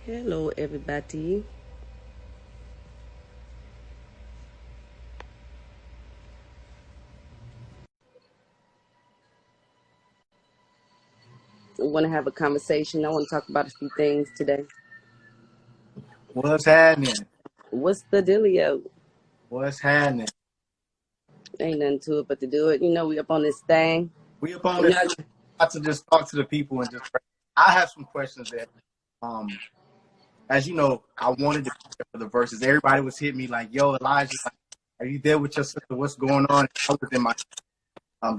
Hello, everybody. I want to have a conversation. I want to talk about a few things today. What's happening? What's the dealio? What's happening? Ain't nothing to it but to do it. We up on this thing. We up on this. Got to just talk to the people and just. I have some questions that, as you know, I wanted to be there for the verses. Everybody was hitting me like, "Yo, Elijah, are you there with your sister? What's going on?" I was in my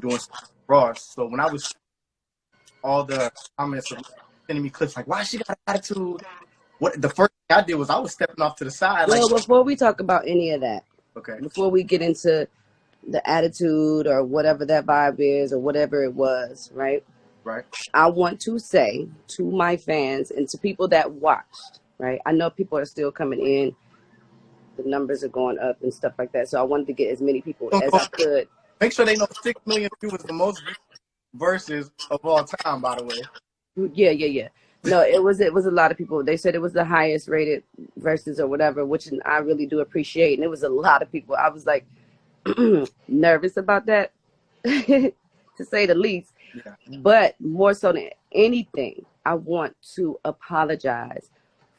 doing some Ross. So when I was all the comments of sending me clips like, "Why she got attitude?" What the first thing I did was I was stepping off to the side. Well, like, before we talk about any of that, okay, before we get into the attitude or whatever that vibe is or whatever it was, right? right. I want to say to my fans and to people that watched, right? I know people are still coming in. The numbers are going up and stuff like that. So I wanted to get as many people as I could. Make sure they know 6 million views is the most verses of all time, by the way. Yeah. No, it was a lot of people. They said it was the highest rated verses or whatever, which I really do appreciate. And it was a lot of people. I was like nervous about that, to say the least. Yeah. But more so than anything, I want to apologize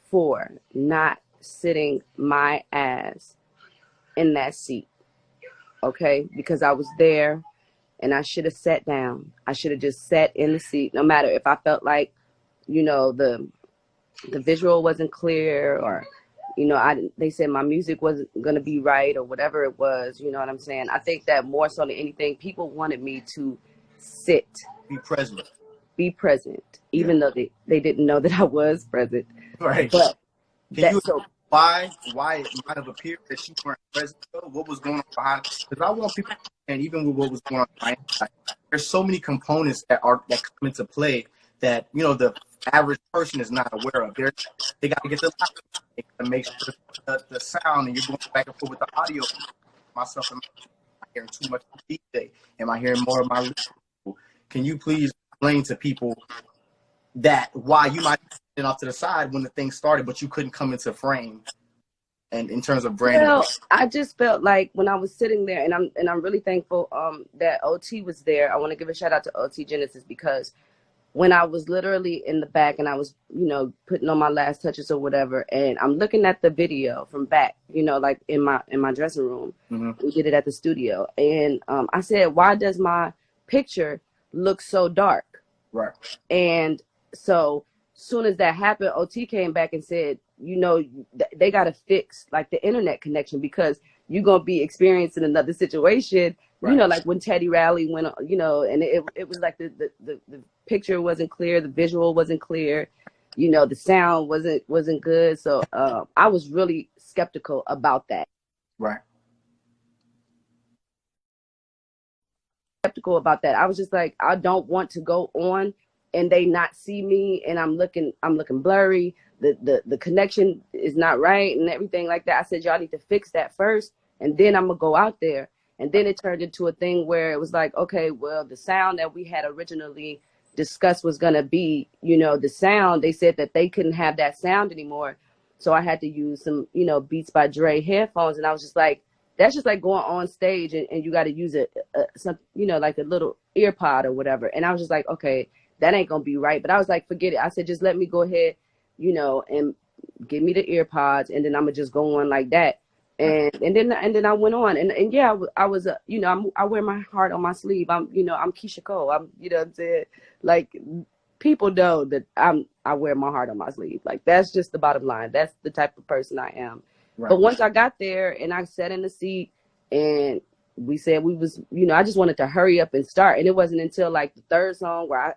for not sitting my ass in that seat. Okay? Because I was there and I should have sat down. I should have just sat in the seat, no matter if I felt like, the visual wasn't clear or, they said my music wasn't going to be right or whatever it was. You know what I'm saying? I think that more so than anything, people wanted me to sit. Be present. Even though they didn't know that I was present. Right. But why it might have appeared that you weren't present, though? What was going on behind it? Because I want people to understand, even with what was going on behind it, there's so many components that come into play that, the average person is not aware of. They got to get the light. They got to make sure the sound, and you're going back and forth with the audio. Myself, am I hearing too much of the DJ? Am I hearing more of my people? Can you please explain to people that why you might be sitting off to the side when the thing started, but you couldn't come into frame? And in terms of branding, well, I just felt like when I was sitting there, and I'm really thankful that OT was there. I want to give a shout out to OT Genesis, because when I was literally in the back and I was, putting on my last touches or whatever, and I'm looking at the video from back, like in my dressing room. Mm-hmm. We did it at the studio, and I said, why does my picture look so dark? Right. And so soon as that happened, OT came back and said, they got to fix like the internet connection, because you're going to be experiencing another situation. Right. Like when Teddy Riley went, and it was like the picture wasn't clear. The visual wasn't clear. The sound wasn't good. So I was really skeptical about that. Right. Skeptical about that. I was just like, I don't want to go on and they not see me, and I'm looking blurry. The connection is not right and everything like that. I said, y'all need to fix that first, and then I'm gonna go out there. And then it turned into a thing where it was like, okay, well, the sound that we had originally discussed was gonna be, the sound. They said that they couldn't have that sound anymore, so I had to use some, Beats by Dre headphones, and I was just like, that's just like going on stage and you got to use some, like a little ear pod or whatever. And I was just like, okay, that ain't gonna be right. But I was like, forget it. I said, just let me go ahead, and give me the ear pods, and then I'm gonna just go on like that. And then I went on, and yeah, I was, I wear my heart on my sleeve. I'm Keyshia Cole. I'm, what I'm saying? Like, people know that I wear my heart on my sleeve. Like, that's just the bottom line. That's the type of person I am. Right. But once I got there and I sat in the seat and we said we was, I just wanted to hurry up and start. And it wasn't until like the third song where I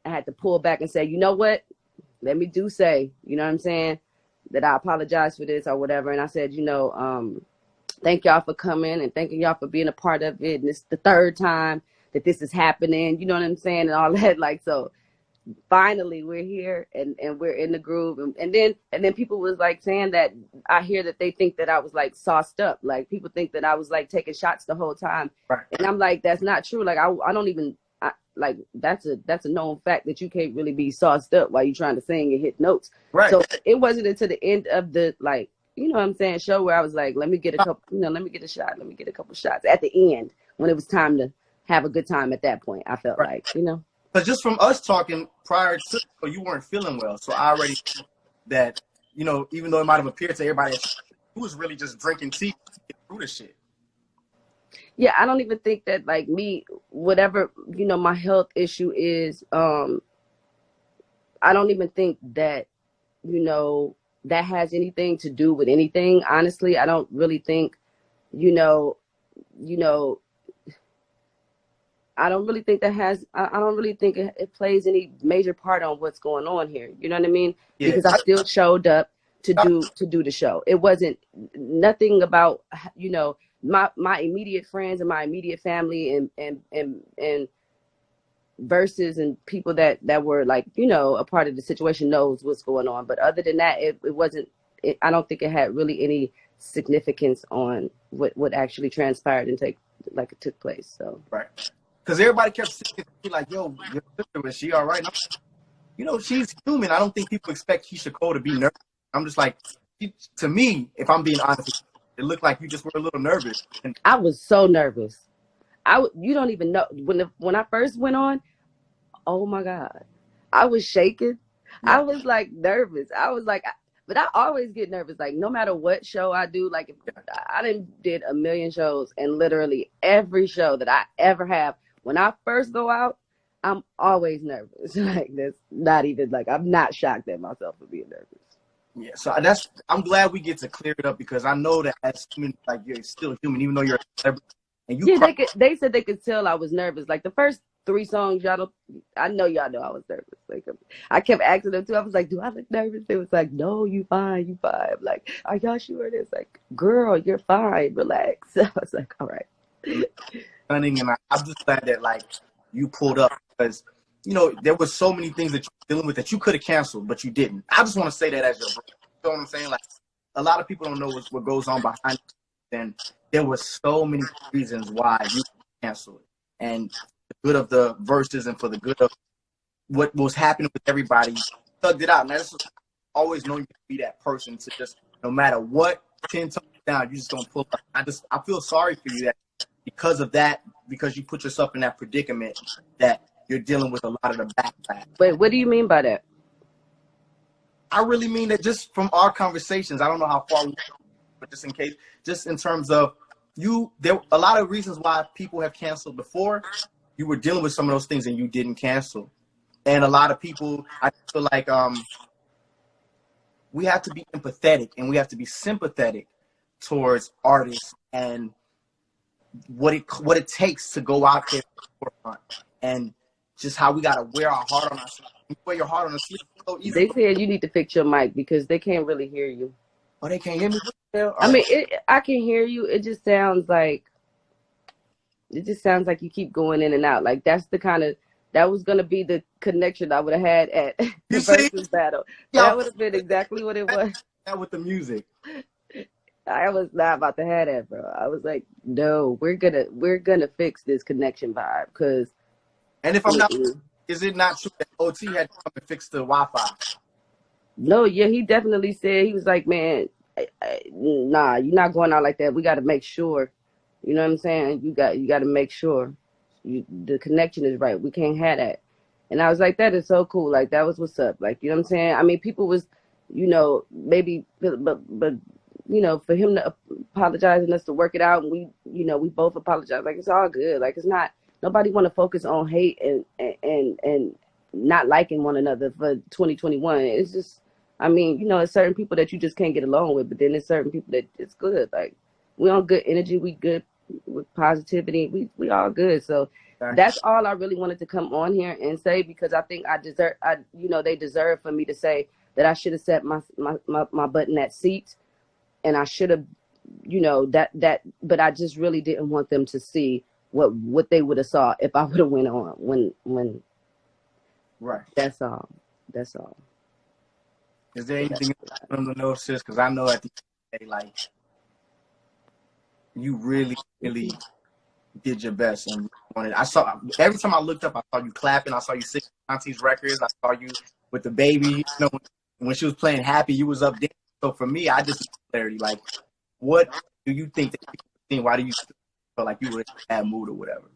had to pull back and say, you know what? Let me say, you know what I'm saying? That I apologize for this or whatever. And I said, thank y'all for coming and thanking y'all for being a part of it. And it's the third time that this is happening, you know what I'm saying? And all that. Like, so finally we're here and we're in the groove. And then people was like saying that I hear that they think that I was like sauced up. Like people think that I was like taking shots the whole time. Right. And I'm like, that's not true. Like I don't even like that's a known fact that you can't really be sauced up while you're trying to sing and hit notes. Right. So it wasn't until the end of the like, you know what I'm saying, show where I was like, let me get a couple, you know, let me get a shot, let me get a couple shots at the end when it was time to have a good time at that point. I felt like, you know. But just from us talking prior to, you weren't feeling well. So I already knew that, you know, even though it might have appeared to everybody, you was really just drinking tea to get through the shit. Yeah, I don't even think that like me, whatever, you know, my health issue is, I don't even think that, you know, that has anything to do with anything. Honestly, I don't really think, you know, I don't really think that has, I don't really think it plays any major part on what's going on here. You know what I mean? Yeah. Because I still showed up to do the show. It wasn't nothing about, you know, my immediate friends and my immediate family and Verzuz and people that were like, you know, a part of the situation knows what's going on. But other than that, it wasn't, I don't think it had really any significance on what actually transpired and took place. So. Right. Because everybody kept saying, like, yo, your sister, is she all right? You know, she's human. I don't think people expect Keyshia Cole to be nervous. I'm just like, to me, if I'm being honest, it looked like you just were a little nervous. And I was so nervous. You don't even know. When I first went on, oh my God, I was shaking. Yeah. I was like nervous. I was like, but I always get nervous. Like no matter what show I do, like if I did a million shows, and literally every show that I ever have, when I first go out, I'm always nervous. Like that's not even like, I'm not shocked at myself for being nervous. Yeah, so I'm glad we get to clear it up, because I know that as human, like you're still human, even though you're a celebrity. And you they said they could tell I was nervous. Like the first 3 songs, I know y'all know I was nervous. Like I kept asking them too. I was like, do I look nervous? They was like, no, you fine, you fine. I'm like, are y'all sure? It's like, girl, you're fine, relax. I was like, all right. And I'm just glad that like you pulled up, because you know there was so many things that you're dealing with that you could have canceled, but you didn't. I just want to say that as your brother. You know what I'm saying? Like a lot of people don't know what goes on behind it, and there was so many reasons why you canceled. And for the good of the Verzuz and for the good of what was happening with everybody, you thugged it out. And that's always known you to be that person to just, no matter what, 10 toes down, you just gonna pull up. I feel sorry for you that because of that, because you put yourself in that predicament, that you're dealing with a lot of the backlash. Wait, what do you mean by that? I really mean that just from our conversations, I don't know how far we go, but just in case, just in terms of there a lot of reasons why people have canceled before. You were dealing with some of those things and you didn't cancel. And a lot of people, I feel like we have to be empathetic and we have to be sympathetic towards artists and what it takes to go out there at the forefront, and just how we gotta wear our heart on our sleeve. You wear your heart on the sleeve so easy. They said you need to fix your mic because they can't really hear you. Oh, they can't hear me? I mean, I can hear you. It just sounds like you keep going in and out. Like that was gonna be the connection I would have had at the Verzuz battle. That would have been exactly what it was. That with the music. I was not about to have that, bro. I was like, no, we're gonna fix this connection vibe, because. And if I'm not, is it not true that OT had to come and fix the Wi-Fi? No, yeah, he definitely said, he was like, man, nah, you're not going out like that. We got to make sure, you know what I'm saying? You got to make sure the connection is right. We can't have that. And I was like, that is so cool. Like that was what's up. Like, you know what I'm saying? I mean, people was, you know, maybe, but you know, for him to apologize and us to work it out, and we both apologize. Like it's all good. Like it's not. Nobody want to focus on hate and not liking one another for 2021. It's just, I mean, you know, it's certain people that you just can't get along with, but then there's certain people that it's good. Like we on good energy, we good with positivity, we all good. So that's all I really wanted to come on here and say, because I think they deserve for me to say that I should have set my butt in that seat, and I should have, you know, but I just really didn't want them to see what they would have saw if I would have went on when Right. That's all. That's all. Is there anything else you want them to know, sis? Because I know at the end of the day, like, you really, really did your best and wanted. I saw every time I looked up, I saw you clapping. I saw you singing Ashanti's records. I saw you with the baby. You know, when she was playing Happy, you was up there. So for me, I just need clarity. Like, what do you think that people think? Why do you feel like you were in a bad mood or whatever?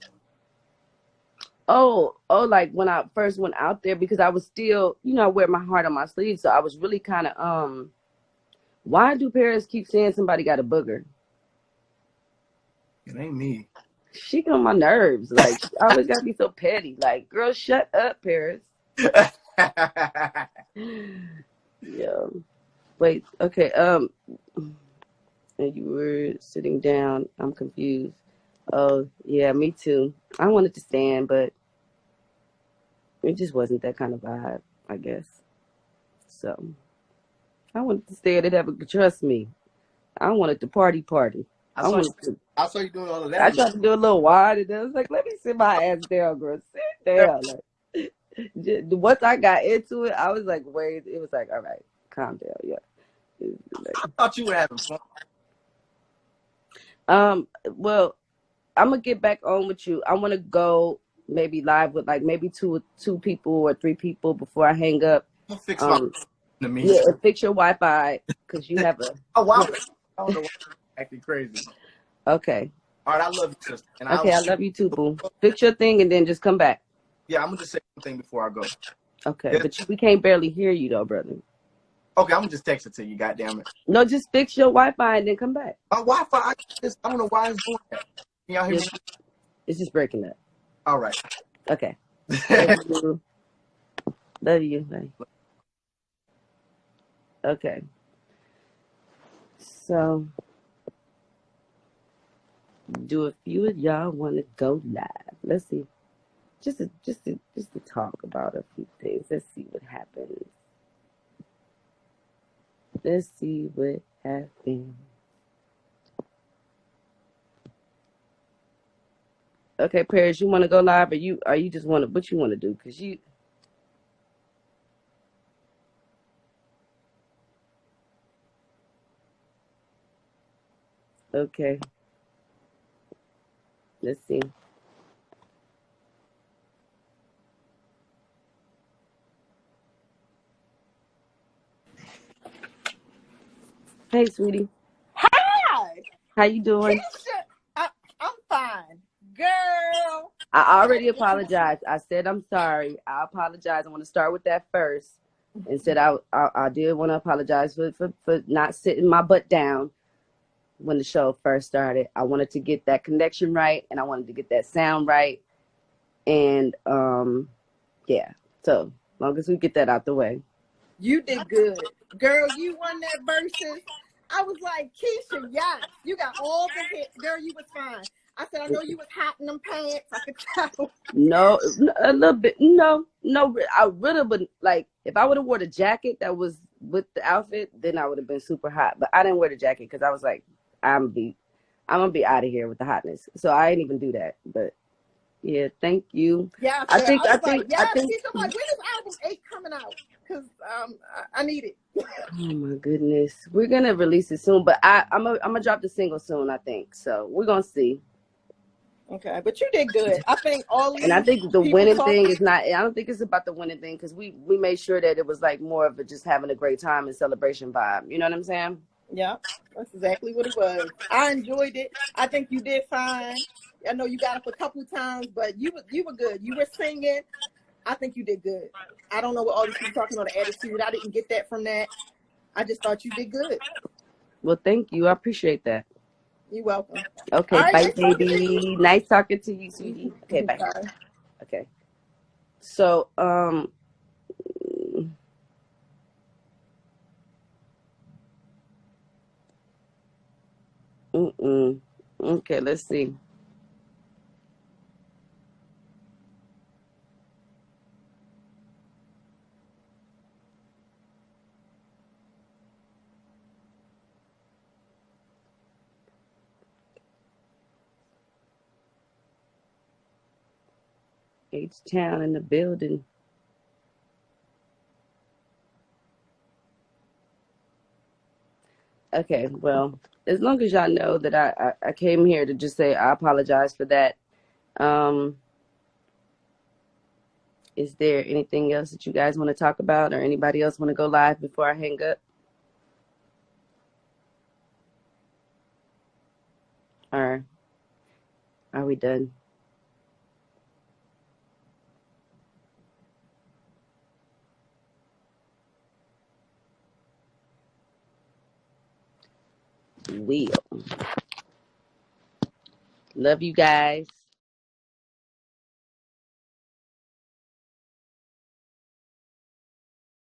Oh, like when I first went out there, because I was still, I wear my heart on my sleeve. So I was really kind of, why do parents keep saying somebody got a booger? It ain't me. She get on my nerves. Like, she always got to be so petty. Like, girl, shut up, Paris. Yeah. Wait, okay. And you were sitting down. I'm confused. Oh, yeah, me too. I wanted to stand, but it just wasn't that kind of vibe, I guess. So I wanted to stand and have a trust me. I wanted to party. I I saw you. wanted to. I saw you doing all of I that. tried to do a little wide, and I was like, "Let me sit my ass down, girl. Sit down." Like, once I got into it, I was like, "Wait." It was like, "All right, calm down." Yeah. I thought you were having fun. Well, I'm gonna get back on with you. I want to go maybe live with like maybe two people or three people before I hang up. I'll fix my Um, to me. yeah, and fix your Wi-Fi because you have a. Oh wow! I don't know why I'm acting crazy. Okay. All right, I love you, sister. And Okay, I love you too, boo. Fix your thing and then just come back. yeah, I'm gonna just say one thing before I go. Okay, Yeah. but we can't barely hear you though, brother. Okay, I'm gonna just text it to you. Goddamn it. No, just fix your Wi-Fi and then come back. My Wi-Fi, I don't know why it's doing that. Can y'all hear me? It's just breaking up. All right. Okay. Love you. Love you. Bye. Okay. So, do a few of y'all want to go live? Let's see. Just to talk about a few things. Let's see what happens. Let's see what happens. Okay, Paris, you want to go live, or you just want to? What you want to do? Cause you. Okay. Let's see. Hey, sweetie. Hi, How you doing? Keisha. I'm fine, girl. I already apologized. I said I'm sorry. I apologize. I want to start with that first. And said I did want to apologize for not sitting my butt down when the show first started. I wanted to get that connection right, and I wanted to get that sound right. And yeah. So as long as we get that out the way. You did good, girl. You won that versus. I was like, Keisha, yes, you got all the hits, girl. You was fine. I said, I know you was hot in them pants. I could tell. No, a little bit. No. I would have been like, if I would have wore the jacket that was with the outfit, then I would have been super hot. But I didn't wear the jacket because I was like, I'm gonna be out of here with the hotness. So I didn't even do that. But yeah, thank you. Yes, I girl. think, I I was like, think, I yes. think. Keisha, I'm like, when is album 8 coming out? Because I need it. Oh my goodness, we're gonna release it soon. But I'm gonna drop the single soon. I think so. We're gonna see. Okay, but you did good. I think all And I these think the people winning talk. thing is not. I don't think it's about the winning thing because we made sure that it was like more of a just having a great time and celebration vibe. You know what I'm saying? Yeah, that's exactly what it was. I enjoyed it. I think you did fine. I know you got up a couple of times, but you were good. You were singing. I think you did good. I don't know what all these people talking about the attitude. I didn't get that from that. I just thought you did good. Well, thank you. I appreciate that. You're welcome. Okay, All right, bye, nice talking to baby. Nice talking to you, sweetie. Okay, you. bye. Bye. Okay. So, okay, let's see. H-Town in the building. Okay, well, as long as y'all know that I came here to just say I apologize for that. Um, is there anything else that you guys want to talk about, or anybody else want to go live before I hang up? Or are we done? Love you guys.